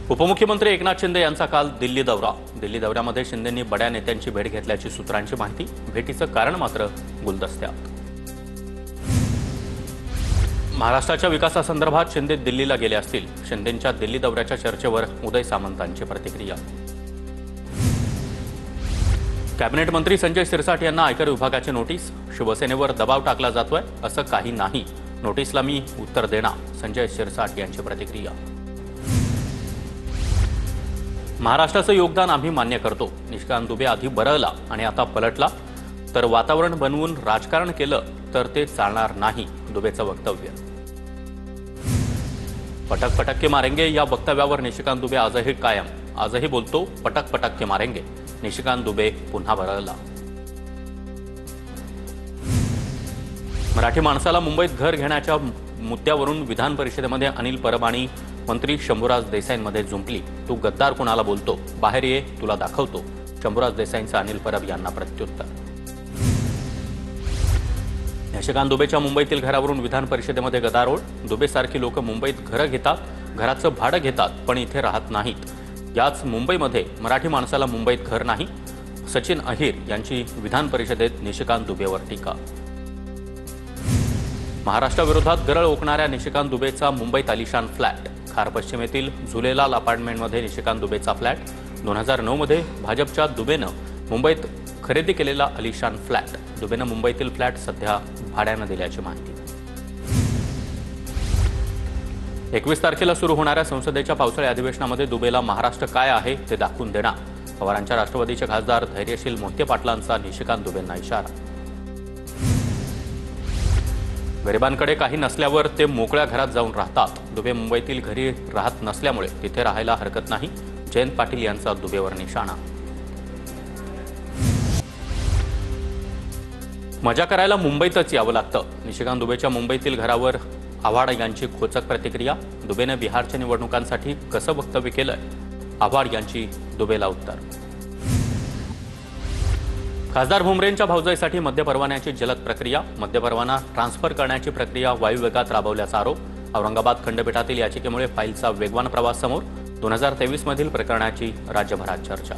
उपमुख्यमंत्री एकनाथ शिंदे यांचा काल दिल्ली दौऱ्यामध्ये शिंदेंनी बड्या नेत्यांची भेट घेतल्याची सूत्रांची माहिती। भेटीचं कारण मात्र गुलदस्त्यात। महाराष्ट्राच्या विकासासंदर्भात शिंदे दिल्लीला गेले असतील। शिंदेंच्या दिल्ली दौऱ्याच्या चर्चेवर उदय सामंतांची प्रतिक्रिया। कॅबिनेट मंत्री संजय शिरसाट यांना आयकर विभागाची नोटीस। शिवसेनेवर दबाव टाकला जातोय असं काही नाही, नोटीसला मी उत्तर देणार, संजय शिरसाट यांची प्रतिक्रिया। महाराष्ट्राचं योगदान आम्ही मान्य करतो। निशिकांत दुबे आधी बरळला आणि आता पलटला, तर वातावरण बनवून राजकारण केलं तर ते चालणार नाही, दुबेचं वक्तव्य। पटक पटक के मारेंगे या वक्तव्यावर निशिकांत दुबे आजही कायम। आजही बोलतो पटक पटक के मारेंगे। निशिकांत दुबे पुन्हा बरळला। मराठी माणसाला मुंबईत घर घेण्याच्या मुद्द्यावरून विधान परिषदेमध्ये अनिल परब आणि मंत्री शंभूराज देसाईंमध्ये जुंपली। तू गद्दार कोणाला बोलतो, बाहेर ये, तुला दाखवतो। शंभूराज देसाईंचं अनिल परब यांना प्रत्युत्तर। निशिकांत दुबेच्या मुंबईतील घरावरून विधान परिषदेमध्ये गदारोळ। दुबेसारखी लोक मुंबईत घरं घेतात, घराचं भाडं घेतात, पण इथे राहत नाहीत। याच मुंबईमध्ये मराठी माणसाला मुंबईत घर नाही। सचिन अहिर यांची विधान परिषदेत निशिकांत दुबेवर टीका। महाराष्ट्राविरोधात गरळ ओकणाऱ्या निशिकांत दुबेचा मुंबईत आलिशान फ्लॅट। खार पश्चिमेतील झुलेलाल अपार्टमेंटमध्ये निशिकांत दुबेचा फ्लॅट। 2009 मध्ये भाजपच्या दुबेनं मुंबईत खरेदी केलेला आलिशान फ्लॅट। दुबेनं मुंबईतील फ्लॅट सध्या भाड्यानं दिल्याची माहिती। 21 तारखेला सुरू होणाऱ्या संसदेच्या पावसाळी अधिवेशनामध्ये दुबेला महाराष्ट्र काय आहे ते दाखवून देणार। पवारांच्या राष्ट्रवादीचे खासदार धैर्यशील मोहिते पाटलांचा निशिकांत दुबेंना इशारा। गरिबांकडे काही नसल्यावर ते मोकळ्या घरात जाऊन राहतात। दुबे मुंबईतील घरी राहत नसल्यामुळे तिथे राहायला हरकत नाही, जयंत पाटील यांचा दुबेवर निशाणा। मजा करायला मुंबईतच यावं लागतं। निशिकांत दुबेच्या मुंबईतील घरावर आव्हाड यांची खोचक प्रतिक्रिया। दुबेनं बिहारच्या निवडणुकांसाठी कसं वक्तव्य केलंय, आव्हाड यांची दुबेला उत्तर। खासदार भुमरेंच्या भाऊजाईसाठी मद्य परवान्याची जलद प्रक्रिया। मद्य परवाना ट्रान्सफर करण्याची प्रक्रिया वायुवेगात राबवल्याचा आरोप। औरंगाबाद खंडपीठातील याचिकेमुळे फाईलचा वेगवान प्रवास समोर। 2023 मधील प्रकरणाची राज्यभरात चर्चा।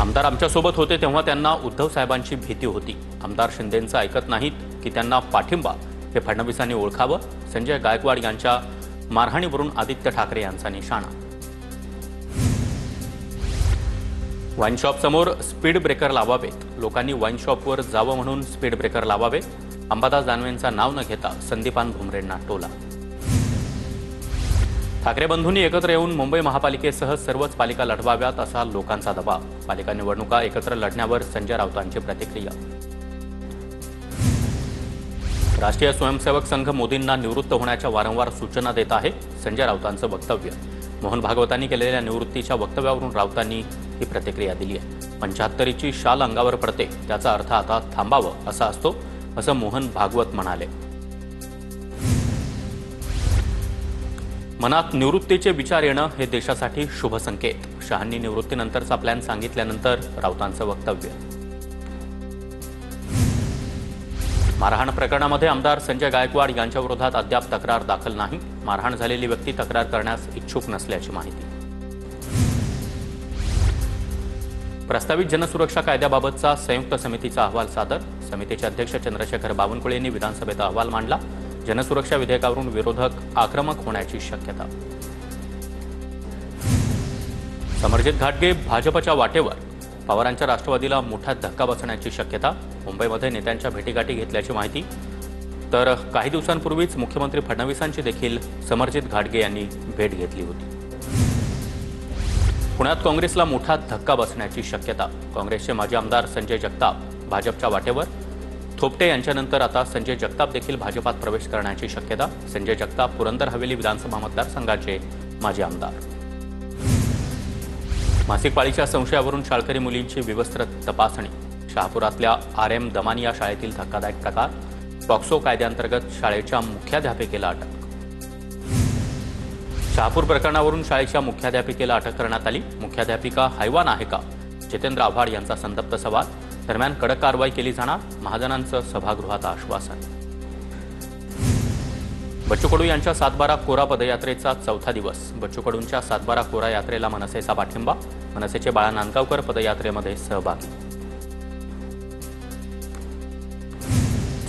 आमदार आमच्यासोबत होते तेव्हा त्यांना उद्धव साहेबांची भीती होती। आमदार शिंदेंचं ऐकत नाहीत की त्यांना पाठिंबा हे फडणवीसांनी ओळखावं। संजय गायकवाड यांच्या मारहाणीवरून आदित्य ठाकरे यांचा निशाणा। वाईन शॉप समोर स्पीड ब्रेकर लावावेत। लोकांनी वाईन शॉपवर जावं म्हणून स्पीड ब्रेकर लावावे। अंबादास दानवेंचा नाव न घेता संदीपान भुमरेंना टोला। ठाकरे बंधूंनी एकत्र येऊन मुंबई महापालिकेसह सर्वच पालिका लढवाव्यात असा लोकांचा दबाव। पालिका निवडणुका एकत्र लढण्यावर संजय राऊतांची प्रतिक्रिया। राष्ट्रीय स्वयंसेवक संघ मोदींना निवृत्त होण्याच्या वारंवार सूचना देत आहे, संजय राऊतांचं वक्तव्य। मोहन भागवतांनी केलेल्या निवृत्तीच्या वक्तव्यावरून राऊतांनी ही प्रतिक्रिया दिली आहे। 75ची शाल अंगावर पडते, त्याचा अर्थ आता थांबावं असा असतो, असं मोहन भागवत म्हणाले। मनात निवृत्तीचे विचार येणं हे देशासाठी शुभ संकेत। शहांनी निवृत्तीनंतरचा प्लॅन सांगितल्यानंतर राऊतांचं वक्तव्य। मारहाण प्रकरणामध्ये आमदार संजय गायकवाड यांच्या विरोधात अद्याप तक्रार दाखल नाही। मारहाण झालेली व्यक्ती तक्रार करण्यास इच्छुक नसल्याची माहिती। प्रस्तावित जनसुरक्षा कायद्याबाबतचा संयुक्त समितीचा अहवाल सादर। समितीचे अध्यक्ष चंद्रशेखर बावनकुळे यांनी विधानसभेत अहवाल मांडला। जनसुरक्षा विधेयकावरून विरोधक आक्रमक होण्याची शक्यता। समरजित घाटगे भाजपच्या वाटेवर, पवारांच्या राष्ट्रवादीला मोठा धक्का बसण्याची शक्यता। मुंबईमध्ये नेत्यांच्या भेटीगाठी घेतल्याची माहिती। तर काही दिवसांपूर्वीच मुख्यमंत्री फडणवीसांची देखील समरजित घाटगे यांनी भेट घेतली होती। पुण्यात काँग्रेसला मोठा धक्का बसण्याची शक्यता। काँग्रेसचे माजी आमदार संजय जगताप भाजपच्या वाटेवर। थोपटे यांच्यानंतर आता संजय जगताप देखील भाजपात प्रवेश करण्याची शक्यता। संजय जगताप पुरंदर हवेली विधानसभा मतदारसंघाचे माजी आमदार। मासिक पाळीच्या संशयावरून शाळकरी मुलींची विवस्त्र तपासणी। शहापुरातल्या RM दमानी या शाळेतील धक्कादायक प्रकार। पॉक्सो कायद्याअंतर्गत शाळेच्या मुख्याध्यापिकेला अटक। शहापूर प्रकरणावरून शाळेच्या मुख्याध्यापिकेला अटक करण्यात आली। मुख्याध्यापिका हैवान आहे का, जितेंद्र आव्हाड यांचा संतप्त सवाल। दरम्यान कडक कारवाई केली जाणार, महाजनांचं सभागृहात आश्वासन। बच्चू कडू यांच्या सातबारा कोरा पदयात्रेचा चौथा दिवस. बच्चू कडूंच्या सातबारा कोरा यात्रेला मनसेचा पाठिंबा. मनसेचे बाळा नांदगावकर पदयात्रेमध्ये सहभागी.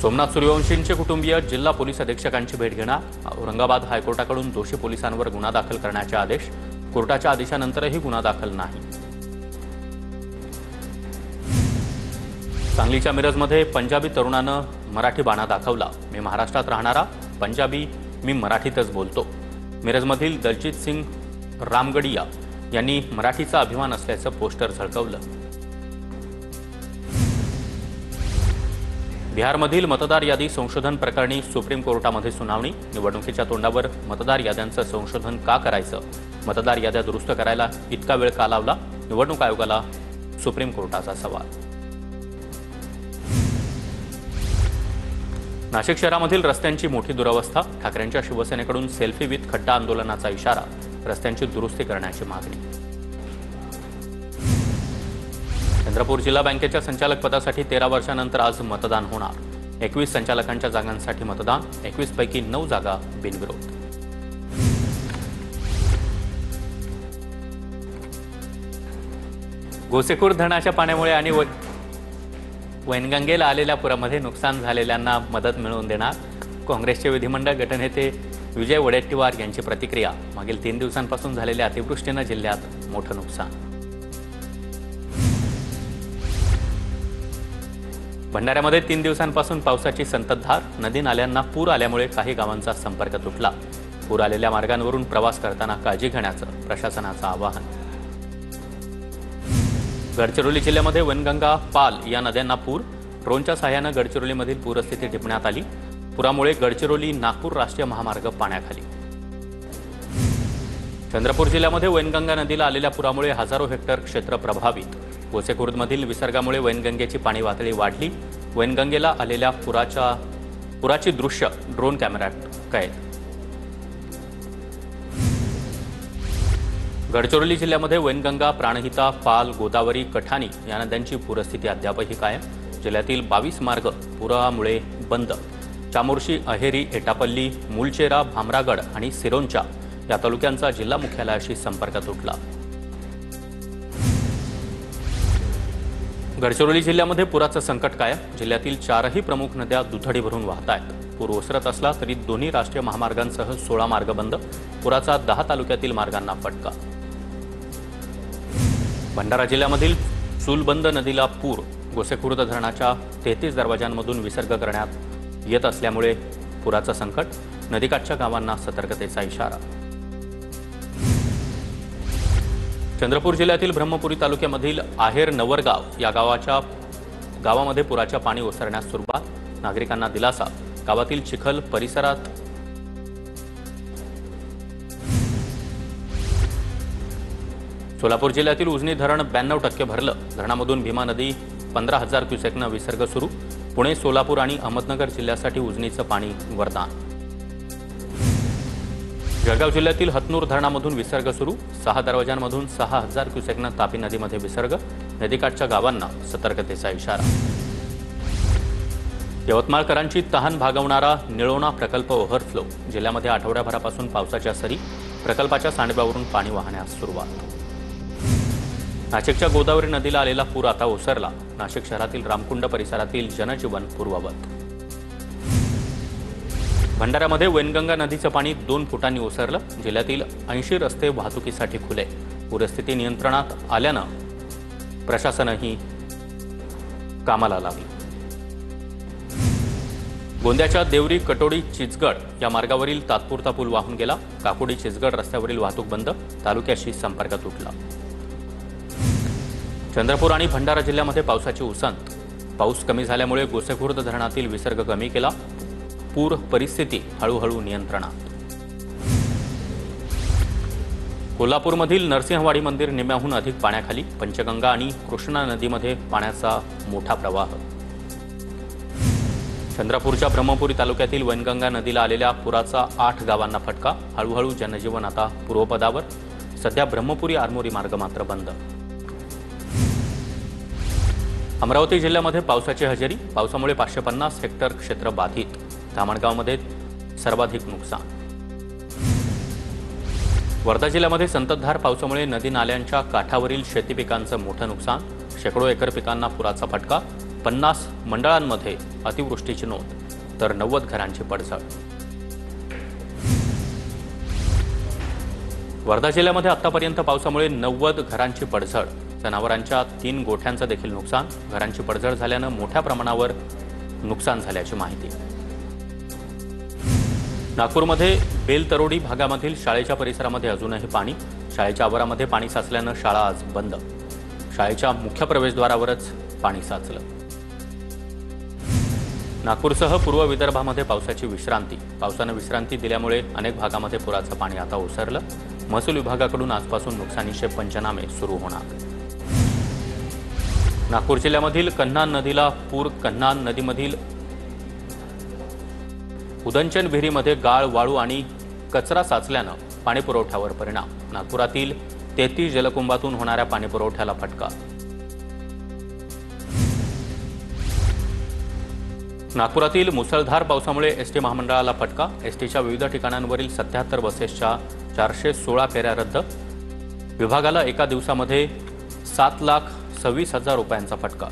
सोमनाथ सूर्यवंशींचे कुटुंबीय जिल्हा पोलीस अधीक्षकांची भेट घेणार. औरंगाबाद हायकोर्टाकडून दोषी पोलिसांवर गुन्हा दाखल करण्याचे आदेश. कोर्टाच्या आदेशानंतरही गुन्हा दाखल नाही. सांगलीच्या मिरजमध्ये पंजाबी तरुणानं मराठी बाणा दाखवला. मी महाराष्ट्रात राहणारा पंजाबी, मी मराठीतच बोलतो. मिरजमधील दलजीत सिंग रामगडिया यांनी मराठीचा अभिमान असल्याचं पोस्टर झळकवलं. बिहारमधील मतदार यादी संशोधन प्रकरणी सुप्रीम कोर्टामध्ये सुनावणी. निवडणुकीच्या तोंडावर मतदार याद्यांचं संशोधन का करायचं? मतदार याद्या दुरुस्त करायला इतका वेळ का लावला? निवडणूक आयोगाला सुप्रीम कोर्टाचा सवाल. नाशिक शहरामधील रस्त्यांची मोठी दुरवस्था. ठाकरेंच्या शिवसेनेकडून सेल्फी विथ खड्डा आंदोलनाचा इशारा. रस्त्यांची दुरुस्ती करण्याची मागणी. चंद्रपूर जिल्हा बँकेच्या संचालक पदासाठी 13 वर्षांनंतर आज मतदान होणार. 21 संचालकांच्या जागांसाठी मतदान. 21 पैकी 9 जागा बिनविरोध. गोसेखुर्द धरणाच्या पाण्यामुळे आणि वैनगंगेला आलेल्या पुरामध्ये नुकसान झालेल्यांना मदत मिळवून देणार. काँग्रेसचे विधिमंडळ गटनेते विजय वडेट्टीवार यांची प्रतिक्रिया. मागील 3 दिवसांपासून झालेल्या अतिवृष्टीनं जिल्ह्यात मोठं नुकसान. भंडाऱ्यामध्ये 3 दिवसांपासून पावसाची संततधार. नदी नाल्यांना पूर आल्यामुळे काही गावांचा संपर्क तुटला. पूर आलेल्या मार्गांवरून प्रवास करताना काळजी घेण्याचं प्रशासनाचं आवाहन. गडचिरोली जिल्ह्यामध्ये वैनगंगा, पाल या नद्यांना पूर. ड्रोनच्या सहाय्यानं गडचिरोलीमधील पूरस्थिती टिपण्यात आली. पुरामुळे गडचिरोली नागपूर राष्ट्रीय महामार्ग पाण्याखाली. चंद्रपूर जिल्ह्यामध्ये वैनगंगा नदीला आलेल्या पुरामुळे हजारो हेक्टर क्षेत्र प्रभावित. गोसेखुर्दमधील विसर्गामुळे वैनगंगेची पाणी पातळी वाढली. वैनगंगेला आलेल्या पुराची दृश्य ड्रोन कॅमेऱ्यात कैद. गडचिरोली जिल्ह्यामध्ये वैनगंगा, प्राणहिता, पाल, गोदावरी, कठाणी या नद्यांची पूरस्थिती अद्यापही कायम. जिल्ह्यातील 22 मार्ग पुरामुळे बंद. चामोर्शी, अहेरी, एटापल्ली, मुलचेरा, भामरागड आणि सिरोंचा या तालुक्यांचा जिल्हा मुख्यालयाशी संपर्क तुटला. गडचिरोली जिल्ह्यामध्ये पुराचं संकट कायम. जिल्ह्यातील 4ही प्रमुख नद्या दुथडी भरून वाहत आहेत. पूर ओसरत असला तरी दोन्ही राष्ट्रीय महामार्गांसह 16 मार्ग बंद. पुराचा 10 तालुक्यातील मार्गांना फटका. भंडारा जिल्ह्यामधील चूलबंद नदीला पूर. गोसेखुर्द धरणाच्या 33 दरवाजांमधून विसर्ग करण्यात येत असल्यामुळे पुराचं संकट. नदीकाठच्या गावांना सतर्कतेचा इशारा. चंद्रपूर जिल्ह्यातील ब्रह्मपुरी तालुक्यामधील आहेर नवरगाव या गावामध्ये पुराच्या पाणी ओसरण्यास सुरुवात. नागरिकांना दिलासा. गावातील चिखल परिसरात सोलापूर जिल्ह्यातील उजनी धरण 92% भरलं. धरणामधून भीमा नदी 15,000 क्युसेकनं विसर्ग सुरू. पुणे, सोलापूर आणि अहमदनगर जिल्ह्यासाठी उजनीचं पाणी वरदान. जळगाव जिल्ह्यातील हतनूर धरणामधून विसर्ग सुरू. 6 दरवाजांमधून 6,000 क्युसेकनं तापी नदीमध्ये विसर्ग. नदीकाठच्या गावांना सतर्कतेचा इशारा. यवतमाळकरांची तहान भागवणारा निळोणा प्रकल्प ओव्हरफ्लो. जिल्ह्यामध्ये आठवड्याभरापासून पावसाच्या सरी. प्रकल्पाच्या सांडव्यावरून पाणी वाहण्यास सुरुवात. नाशिकच्या गोदावरी नदीला आलेला पूर आता ओसरला. नाशिक शहरातील रामकुंड परिसरातील जनजीवन पूर्ववत. भंडाऱ्यामध्ये वैनगंगा नदीचं पाणी 2 फुटांनी ओसरलं. जिल्ह्यातील 80 रस्ते वाहतुकीसाठी खुले. पूरस्थिती नियंत्रणात आल्यानं प्रशासनही कामाला लागलं. गोंद्याच्या देवरी, कटोडी, चिचगड या मार्गावरील तात्पुरता पूल वाहून गेला. काकोडी, चिचगड रस्त्यावरील वाहतूक बंद. तालुक्याशी संपर्क तुटला. चंद्रपूर आणि भंडारा जिल्ह्यामध्ये पावसाची उसंत. पाऊस कमी झाल्यामुळे गोसेखुर्द धरणातील विसर्ग कमी केला. पूर परिस्थिती हळूहळू नियंत्रणात. कोल्हापूरमधील नरसिंहवाडी मंदिर निम्म्याहून अधिक पाण्याखाली. पंचगंगा आणि कृष्णा नदीमध्ये पाण्याचा मोठा प्रवाह. चंद्रपूरच्या ब्रह्मपुरी तालुक्यातील वैनगंगा नदीला आलेल्या पुराचा 8 गावांना फटका. हळूहळू जनजीवन आता पूर्वपदावर. सध्या ब्रह्मपुरी आरमोरी मार्ग मात्र बंद. अमरावती जिल्ह्यामध्ये पावसाची हजेरी. पावसामुळे 550 हेक्टर क्षेत्र बाधित. धामणगावमध्ये सर्वाधिक नुकसान। वर्धा जिल्ह्यामध्ये संततधार पावसामुळे नदी नाल्यांच्या काठावरील शेती पिकांचं मोठं नुकसान। शेकडो एकर पिकांना पुराचा फटका। 50 मंडळांमध्ये अतिवृष्टीची नोंद तर 90 घरांची पडझड। वर्धा जिल्ह्यामध्ये आतापर्यंत पावसामुळे 90 घरांची पडझड। जनावरांच्या 3 गोठ्यांचं देखील नुकसान। घरांची पडझड झाल्यानं मोठ्या प्रमाणावर नुकसान झाल्याची माहिती। नागपूरमध्ये बेलतरोडी भागामधील शाळेच्या परिसरामध्ये अजूनही पाणी। शाळेच्या आवारामध्ये पाणी साचल्यानं शाळा आज बंद। शाळेच्या मुख्य प्रवेशद्वारावरच पाणी साचलं। नागपूरसह पूर्व विदर्भामध्ये पावसाची विश्रांती। पावसानं विश्रांती दिल्यामुळे अनेक भागामध्ये पुराचं पाणी आता ओसरलं। महसूल विभागाकडून आजपासून नुकसानीचे पंचनामे सुरू होणार। नागपूर जिल्ह्यामधील कन्हान नदीला पूर। कन्हान नदीमधील उदंचन विहिरीमध्ये गाळ, वाळू आणि कचरा साचल्यानं पाणीपुरवठ्यावर परिणाम। नागपुरातील 33 जलकुंभातून होणाऱ्या पाणीपुरवठ्याला फटका। नागपुरातील मुसळधार पावसामुळे एसटी महामंडळाला फटका। एसटीच्या विविध ठिकाणांवरील 77 बसेसच्या 416 फेऱ्या रद्द। विभागाला एका दिवसामध्ये 7,26,000 रुपयांचा फटका।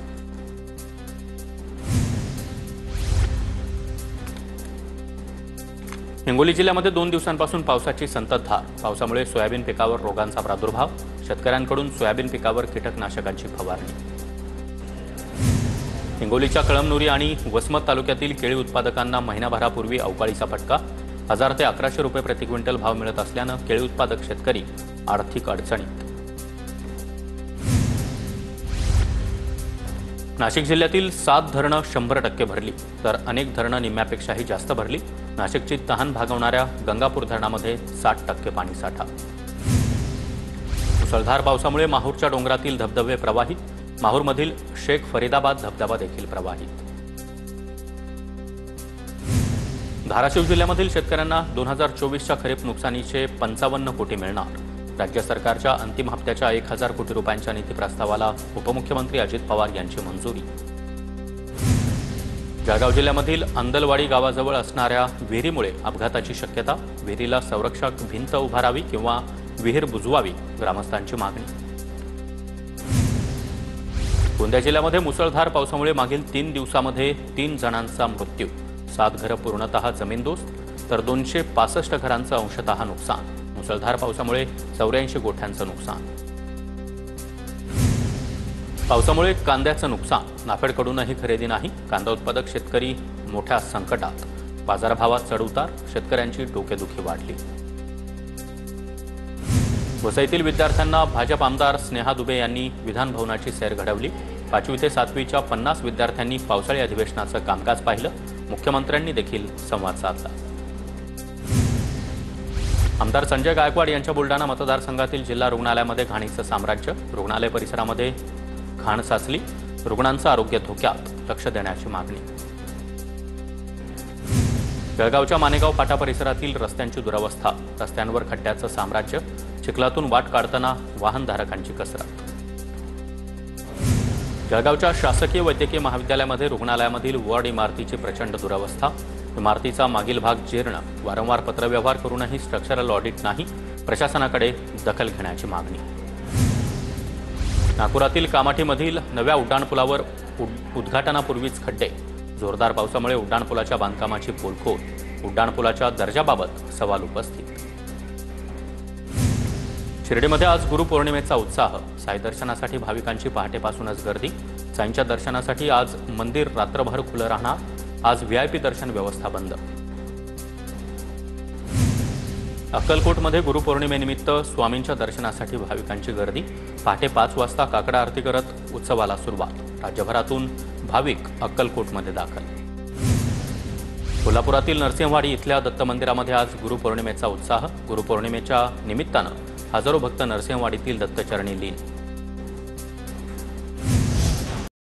हिंगोली जिल्ह्यामध्ये 2 दिवसांपासून पावसाची संततधार। पावसामुळे सोयाबीन पिकावर रोगांचा प्रादुर्भाव। शेतकऱ्यांकडून सोयाबीन पिकावर कीटकनाशकांची फवारणी। हिंगोलीच्या कळमनुरी आणि वसमत तालुक्यातील केळी उत्पादकांना महिनाभरापूर्वी अवकाळीचा फटका। 1000 ते 1100 रुपये प्रति क्विंटल भाव मिळत असल्यानं केळी उत्पादक शेतकरी आर्थिक अडचणीत। नाशिक जिल्ह्यातील 7 धरणं 100% भरली तर अनेक धरणं निम्म्यापेक्षाही जास्त भरली। नाशिकची तहान भागवणाऱ्या गंगापूर धरणामध्ये 60% पाणी साठा। मुसळधार पावसामुळे माहूरच्या डोंगरातील धबधबे प्रवाहित। माहूरमधील शेख फरीदाबाद धबधबा देखील प्रवाहित। धाराशिव जिल्ह्यामधील शेतकऱ्यांना 2024च्या खरीप नुकसानीचे 55 कोटी मिळणार। राज्य सरकारच्या अंतिम हप्त्याच्या 1000 कोटी रुपयांच्या नीती प्रस्तावाला उपमुख्यमंत्री अजित पवार यांची मंजुरी। जळगाव जिल्ह्यामधील अंदलवाडी गावाजवळ असणाऱ्या विहिरीमुळे अपघाताची शक्यता। विहिरीला संरक्षक भिंत उभारावी किंवा विहीर बुजवावी, ग्रामस्थांची मागणी। गोंदिया जिल्ह्यामध्ये मुसळधार पावसामुळे मागील 3 दिवसामध्ये 3 जणांचा मृत्यू। 7 घरं पूर्णतः जमीनदोस्त तर 265 घरांचं अंशतः नुकसान। मुसळधार पावसामुळे 84 गोठ्यांचं नुकसान। पावसामुळे कांद्याचं नुकसान। नाफेडकडूनही खरेदी नाही। कांदा उत्पादक शेतकरी मोठ्या संकटात। बाजारभावात चढउतार। शेतकऱ्यांची डोकेदुखी वाढली। वसईतील विद्यार्थ्यांना भाजप आमदार स्नेहा दुबे यांनी विधान भवनाची सैर घडवली। 5वी ते 7वीच्या 50 विद्यार्थ्यांनी पावसाळी अधिवेशनाचं कामकाज पाहिलं। मुख्यमंत्र्यांनी देखील संवाद साधला। आमदार संजय गायकवाड यांच्या बुलढाणा मतदारसंघातील जिल्हा रुग्णालयामध्ये घाणीचं साम्राज्य। रुग्णालय परिसरामध्ये घाण साचली। रुग्णांचं आरोग्य धोक्यात, लक्ष देण्याची मागणी। जळगावच्या मानेगाव फाटा परिसरातील रस्त्यांची दुरवस्था। रस्त्यांवर खड्ड्याचं साम्राज्य। चिखलातून वाट काढताना वाहनधारकांची कसरत। जळगावच्या शासकीय वैद्यकीय महाविद्यालयामध्ये रुग्णालयामधील वॉर्ड इमारतीची प्रचंड दुरवस्था। इमारतीचा मागील भाग जीर्ण। वारंवार पत्रव्यवहार करूनही स्ट्रक्चरल ऑडिट नाही। प्रशासनाकडे दखल घेण्याची मागणी। नागपुरातील कामाठीमधील नव्या उड्डाणपुलावर उद्घाटनापूर्वीच खड्डे। जोरदार पावसामुळे उड्डाणपुलाच्या बांधकामाची पोलखोल। उड्डाणपुलाच्या दर्जाबाबत सवाल उपस्थित। शिर्डीमध्ये आज गुरुपौर्णिमेचा उत्साह। साई दर्शनासाठी भाविकांची पहाटेपासूनच गर्दी। साईंच्या दर्शनासाठी आज मंदिर रात्रभर खुलं राहणार। आज व्हीआयपी दर्शन व्यवस्था बंद। अक्कलकोटमध्ये गुरुपौर्णिमेनिमित्त स्वामींच्या दर्शनासाठी भाविकांची गर्दी। पहाटे 5 वाजता काकडा आरती करत उत्सवाला सुरुवात। राज्यभरातून भाविक अक्कलकोटमध्ये दाखल। कोल्हापुरातील नरसिंहवाडी इथल्या दत्त मंदिरामध्ये आज गुरुपौर्णिमेचा उत्साह। गुरुपौर्णिमेच्या निमित्तानं हजारो भक्त नरसिंहवाडीतील दत्तचरणी लीन।